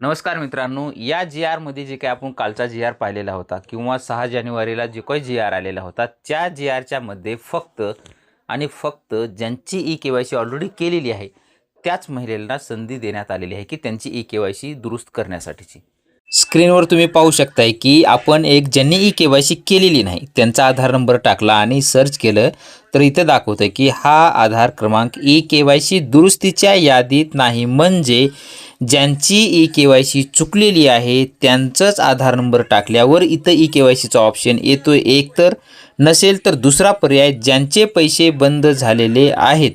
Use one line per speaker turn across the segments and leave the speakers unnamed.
नमस्कार मित्रांनो, या जी-आरमध्ये जे काही आपण कालचा जी-आर पाहिलेला होता किंवा 6 जानेवारीला जो काही जी-आर आलेला होता, त्या जी-आरच्या मध्ये फक्त आणि फक्त ज्यांची ई-के-वाय-सी ऑलरेडी केलेली आहे, त्याच महिलेला संधी देण्यात आलेली आहे की त्यांची ई-के-वाय-सी दुरुस्त करण्यासाठीची. स्क्रीनवर तुम्ही पाहू शकताय की आपण ज्यांनी ई-के-वाय-सी केलेली नाही, त्यांचा आधार नंबर टाकला आणि सर्च केलं तर इथे दाखवतंय की हा आधार क्रमांक ई-के-वाय-सी दुरुस्तीच्या यादीत नाही. म्हणजे ज्यांची ई-के-वाय-सी चुकलेली आहे त्यांचाच आधार नंबर टाकल्यावर इथं ई-के-वाय-सीचा ऑप्शन येतोय. एक तर नसेल तर दुसरा पर्याय, ज्यांचे पैसे बंद झालेले आहेत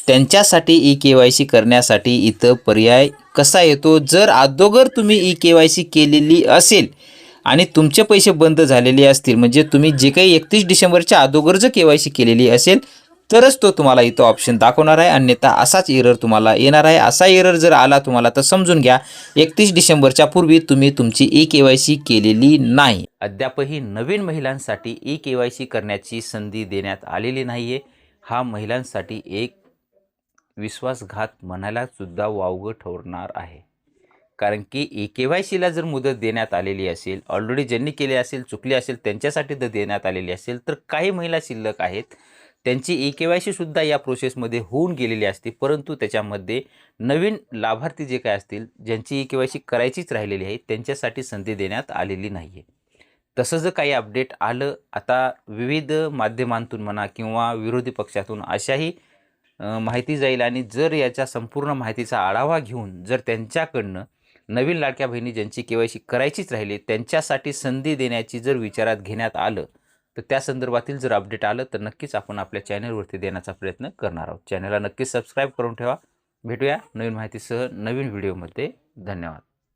त्यांच्यासाठी ई-के-वाय-सी करण्यासाठी इथं पर्याय कसा येतो. जर अगोदर तुम्ही ई-के-वाय-सी केलेली असेल आणि तुमचे पैसे बंद झालेले असतील, म्हणजे तुम्ही जे काही 31 डिसेंबरच्या अगोदर जर के-वाय-सी केलेली असेल तरच तो तुम्हाला इथं ऑप्शन दाखवणार आहे, अन्यथा असाच एरर तुम्हाला येणार आहे. असा एरर जर आला तुम्हाला तर समजून घ्या 31 डिसेंबरच्या पूर्वी तुम्ही तुमची ई-के-वाय-सी केलेली नाही. अद्यापही नवीन महिलांसाठी ई-के-वाय-सी करण्याची संधी देण्यात आलेली नाही आहे. हा महिलांसाठी एक विश्वासघात म्हणायला सुद्धा वावगं ठरणार आहे. कारण की ई-के-वाय-सीला जर मुदत देण्यात आलेली असेल, ऑलरेडी ज्यांनी केले असेल, चुकले असेल त्यांच्यासाठी जर देण्यात आलेली असेल, तर काही महिला शिल्लक आहेत त्यांची ई-के-वाय-सी सुद्धा या प्रोसेसमध्ये होऊन गेलेली असते, परंतु त्याच्यामध्ये नवीन लाभार्थी जे काय असतील, ज्यांची ई-के-वाय-सी करायचीच राहिलेली आहे, त्यांच्यासाठी संधी देण्यात आलेली नाही आहे. तसं जर काही अपडेट आलं, आता विविध माध्यमांतून म्हणा किंवा विरोधी पक्षातून अशाही माहिती जाईल आणि जर याच्या संपूर्ण माहितीचा आढावा घेऊन जर त्यांच्याकडनं नवीन लाडक्या बहिणी ज्यांची के-वाय-सी करायचीच राहिली त्यांच्यासाठी संधी देण्याची जर विचारात घेण्यात आलं, तर त्या संदर्भातील जर अपडेट आलं तर नक्कीच आपण आपल्या चॅनलवरती देण्याचा प्रयत्न करणार आहोत. चॅनलला नक्कीच सबस्क्राईब करून ठेवा. भेटूया नवीन माहितीसह नवीन व्हिडिओमध्ये. धन्यवाद.